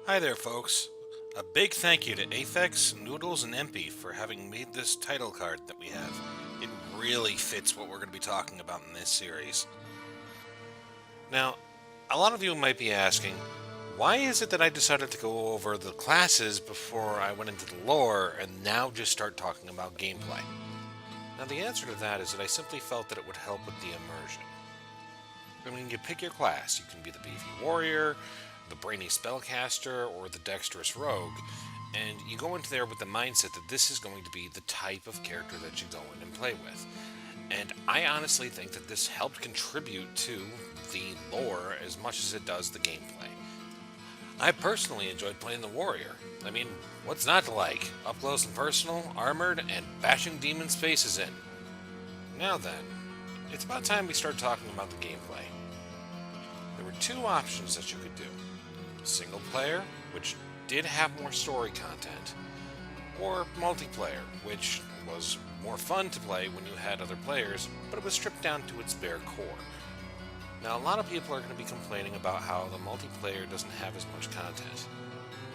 Hi there, folks. A big thank you to Aphex, Noodles, and Empy for having made this title card that we have. It really fits what we're going to be talking about in this series. Now, a lot of you might be asking, why is it that I decided to go over the classes before I went into the lore and now just start talking about gameplay? Now, the answer to that is that I simply felt that it would help with the immersion. When you pick your class, you can be the beefy warrior, the brainy spellcaster, or the dexterous rogue, and you go into there with the mindset that this is going to be the type of character that you go in and play with. And I honestly think that this helped contribute to the lore as much as it does the gameplay. I personally enjoyed playing the warrior. I mean, what's not to like? Up close and personal, armored, and bashing demons' faces in. Now then, it's about time we start talking about the gameplay. There were two options that you could do. Single player, which did have more story content, or multiplayer, which was more fun to play when you had other players, but it was stripped down to its bare core. Now, a lot of people are going to be complaining about how the multiplayer doesn't have as much content.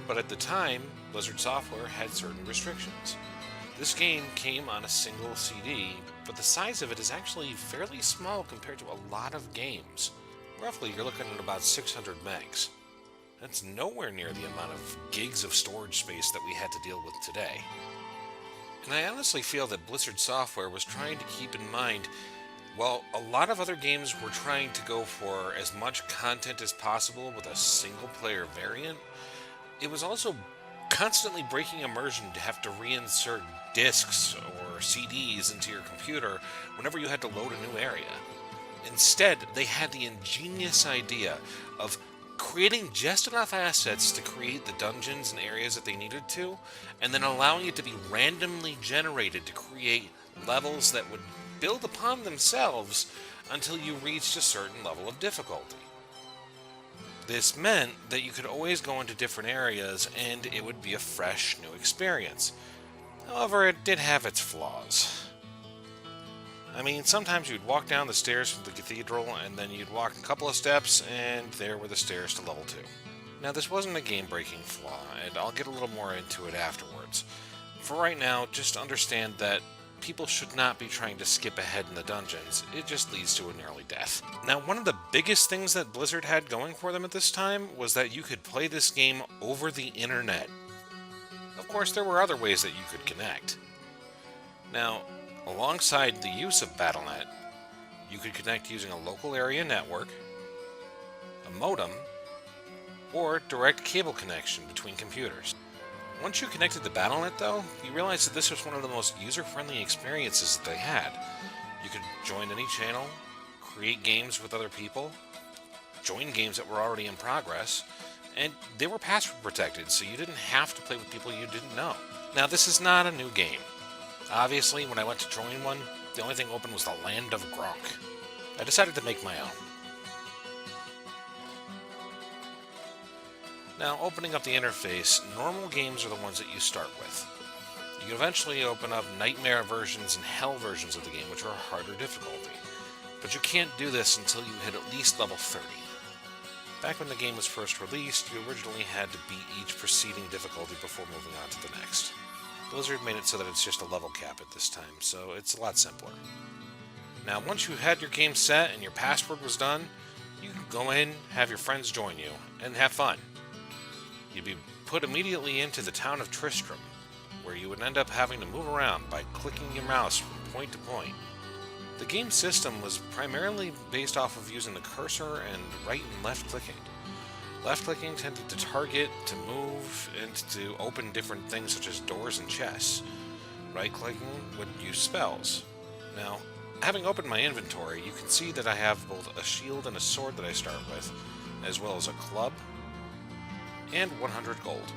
But at the time, Blizzard Software had certain restrictions. This game came on a single CD, but the size of it is actually fairly small compared to a lot of games. Roughly, you're looking at about 600 megs. That's nowhere near the amount of gigs of storage space that we had to deal with today. And I honestly feel that Blizzard Software was trying to keep in mind, while a lot of other games were trying to go for as much content as possible with a single player variant, it was also constantly breaking immersion to have to reinsert discs or CDs into your computer whenever you had to load a new area. Instead, they had the ingenious idea of creating just enough assets to create the dungeons and areas that they needed to, and then allowing it to be randomly generated to create levels that would build upon themselves until you reached a certain level of difficulty. This meant that you could always go into different areas and it would be a fresh new experience. However, it did have its flaws. I mean, sometimes you'd walk down the stairs from the cathedral, and then you'd walk a couple of steps, and there were the stairs to level 2. Now, this wasn't a game-breaking flaw, and I'll get a little more into it afterwards. For right now, just understand that people should not be trying to skip ahead in the dungeons. It just leads to an early death. Now, one of the biggest things that Blizzard had going for them at this time was that you could play this game over the internet. Of course, there were other ways that you could connect. Now, alongside the use of Battle.net, you could connect using a local area network, a modem, or direct cable connection between computers. Once you connected to Battle.net, though, you realized that this was one of the most user-friendly experiences that they had. You could join any channel, create games with other people, join games that were already in progress, and they were password protected, so you didn't have to play with people you didn't know. Now, this is not a new game. Obviously, when I went to join one, the only thing open was the Land of Gronk. I decided to make my own. Now, opening up the interface, normal games are the ones that you start with. You can eventually open up Nightmare versions and Hell versions of the game, which are harder difficulty. But you can't do this until you hit at least level 30. Back when the game was first released, you originally had to beat each preceding difficulty before moving on to the next. Blizzard made it so that it's just a level cap at this time, so it's a lot simpler. Now, once you had your game set and your password was done, you could go in, have your friends join you, and have fun. You'd be put immediately into the town of Tristram, where you would end up having to move around by clicking your mouse from point to point. The game system was primarily based off of using the cursor and right and left clicking. Left clicking tended to target, to move, and to open different things such as doors and chests. Right clicking would use spells. Now, having opened my inventory, you can see that I have both a shield and a sword that I start with, as well as a club, and 100 gold.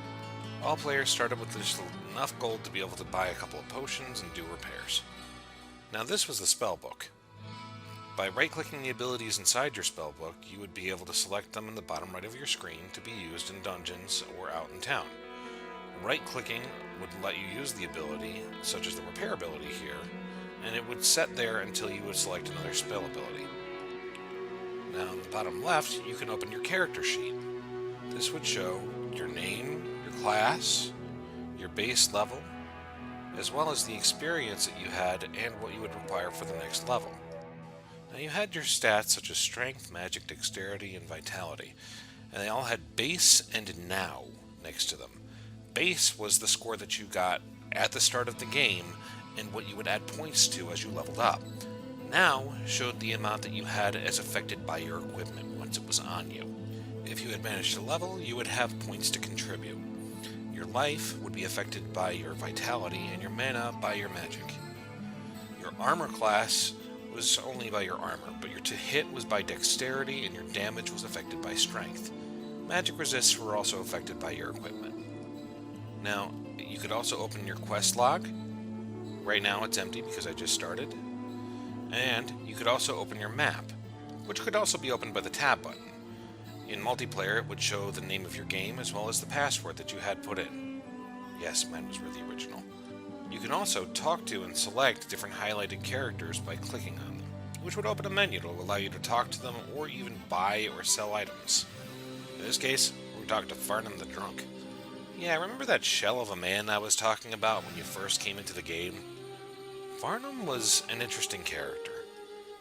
All players started with just enough gold to be able to buy a couple of potions and do repairs. Now, this was the spellbook. By right-clicking the abilities inside your spellbook, you would be able to select them in the bottom right of your screen to be used in dungeons or out in town. Right-clicking would let you use the ability, such as the repair ability here, and it would set there until you would select another spell ability. Now, in the bottom left, you can open your character sheet. This would show your name, your class, your base level, as well as the experience that you had and what you would require for the next level. Now you had your stats such as strength, magic, dexterity, and vitality, and they all had base and now next to them. Base was the score that you got at the start of the game and what you would add points to as you leveled up. Now showed the amount that you had as affected by your equipment once it was on you. If you had managed to level, you would have points to contribute. Your life would be affected by your vitality and your mana by your magic. Your armor class was only by your armor, but your to hit was by dexterity and your damage was affected by strength. Magic resists were also affected by your equipment. Now, you could also open your quest log. Right now it's empty because I just started. And you could also open your map, which could also be opened by the tab button. In multiplayer, it would show the name of your game as well as the password that you had put in. Yes, mine was really original. You can also talk to and select different highlighted characters by clicking on them, which would open a menu to allow you to talk to them or even buy or sell items. In this case, we talked to Farnham the Drunk. Yeah, remember that shell of a man I was talking about when you first came into the game? Farnham was an interesting character.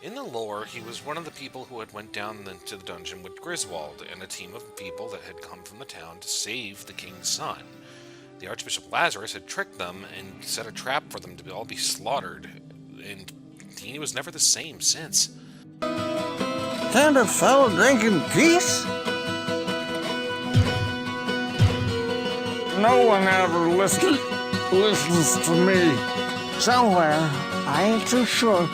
In the lore, he was one of the people who had went down into the dungeon with Griswold and a team of people that had come from the town to save the king's son. The Archbishop Lazarus had tricked them and set a trap for them to all be slaughtered, and he was never the same since. Can't a fellow drink in peace? No one ever listens to me. Somewhere, I ain't too sure,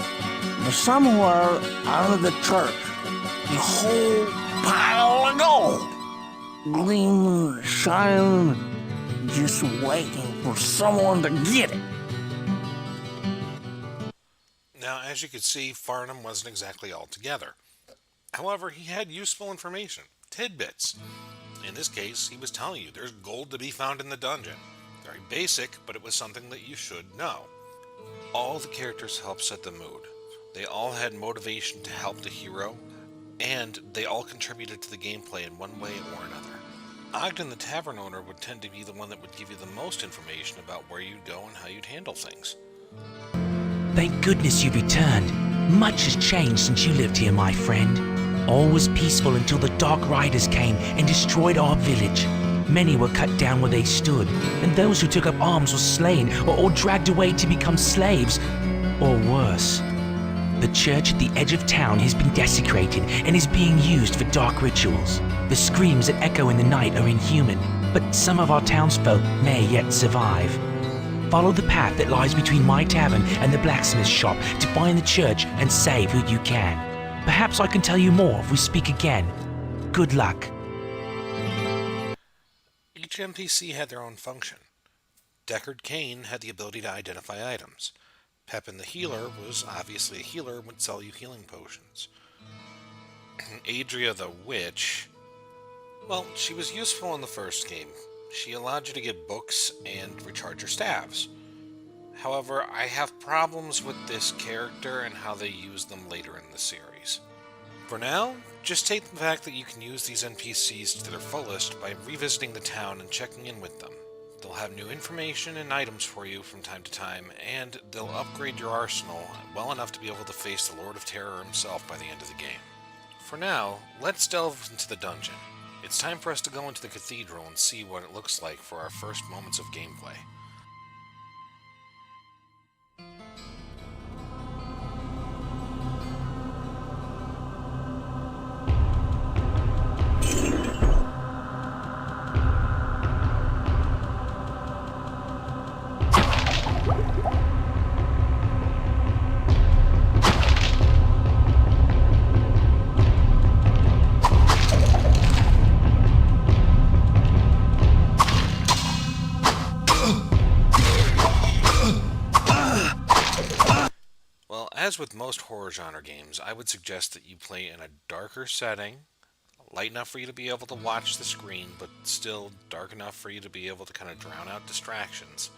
but somewhere out of the church, a whole pile of gold, gleaming, shining, just waiting for someone to get it. Now, as you could see, Farnham wasn't exactly all together. However, he had useful information, tidbits. In this case, he was telling you there's gold to be found in the dungeon. Very basic, but it was something that you should know. All the characters helped set the mood. They all had motivation to help the hero, and they all contributed to the gameplay in one way or another. Ogden the tavern owner would tend to be the one that would give you the most information about where you'd go and how you'd handle things. Thank goodness you returned. Much has changed since you lived here, my friend. All was peaceful until the Dark Riders came and destroyed our village. Many were cut down where they stood, and those who took up arms were slain or dragged away to become slaves, or worse. The church at the edge of town has been desecrated and is being used for dark rituals. The screams that echo in the night are inhuman, but some of our townsfolk may yet survive. Follow the path that lies between my tavern and the blacksmith's shop to find the church and save who you can. Perhaps I can tell you more if we speak again. Good luck. Each NPC had their own function. Deckard Cain had the ability to identify items. Pepin the healer was obviously a healer and would sell you healing potions. Adria the witch, well, she was useful in the first game. She allowed you to get books and recharge your staves. However, I have problems with this character and how they use them later in the series. For now, just take the fact that you can use these NPCs to their fullest by revisiting the town and checking in with them. They'll have new information and items for you from time to time, and they'll upgrade your arsenal well enough to be able to face the Lord of Terror himself by the end of the game. For now, let's delve into the dungeon. It's time for us to go into the cathedral and see what it looks like for our first moments of gameplay. As with most horror genre games, I would suggest that you play in a darker setting, light enough for you to be able to watch the screen, but still dark enough for you to be able to kind of drown out distractions,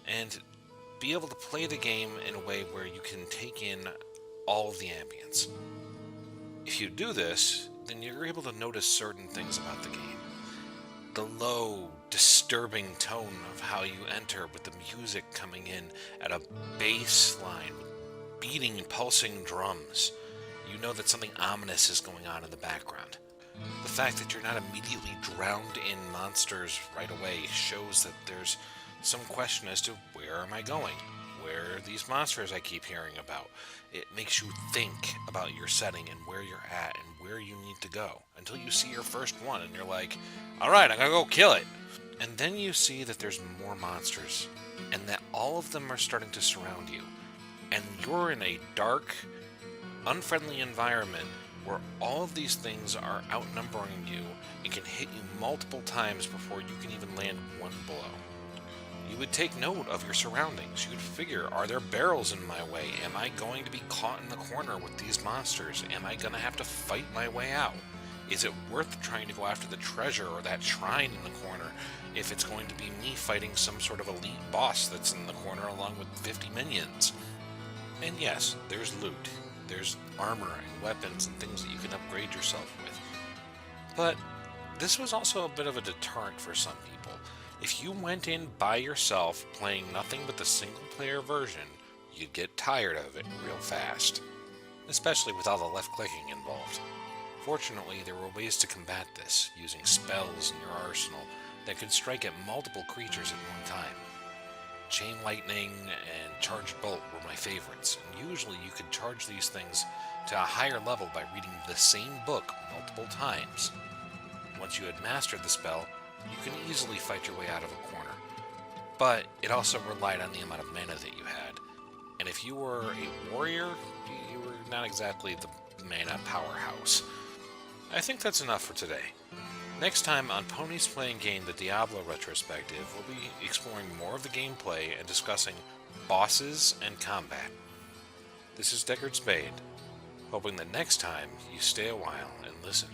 and be able to play the game in a way where you can take in all of the ambience. If you do this, then you're able to notice certain things about the game. The low, disturbing tone of how you enter with the music coming in at a bass line with beating, pulsing drums. You know that something ominous is going on in the background. The fact that you're not immediately drowned in monsters right away shows that there's some question as to where am I going? Where are these monsters I keep hearing about? It makes you think about your setting and where you're at and where you need to go until you see your first one and you're like, alright, I'm gonna go kill it. And then you see that there's more monsters and that all of them are starting to surround you. And you're in a dark, unfriendly environment where all of these things are outnumbering you and can hit you multiple times before you can even land one blow. You would take note of your surroundings. You would figure, are there barrels in my way? Am I going to be caught in the corner with these monsters? Am I going to have to fight my way out? Is it worth trying to go after the treasure or that shrine in the corner if it's going to be me fighting some sort of elite boss that's in the corner along with 50 minions? And yes, there's loot. There's armor and weapons and things that you can upgrade yourself with. But this was also a bit of a deterrent for some people. If you went in by yourself playing nothing but the single-player version, you'd get tired of it real fast. Especially with all the left-clicking involved. Fortunately, there were ways to combat this, using spells in your arsenal that could strike at multiple creatures at one time. Chain Lightning and Charged Bolt were my favorites, and usually you could charge these things to a higher level by reading the same book multiple times. Once you had mastered the spell, you can easily fight your way out of a corner. But it also relied on the amount of mana that you had, and if you were a warrior, you were not exactly the mana powerhouse. I think that's enough for today. Next time on Ponies Playing Game, the Diablo Retrospective, we'll be exploring more of the gameplay and discussing bosses and combat. This is Deckard Spade, hoping that next time you stay a while and listen.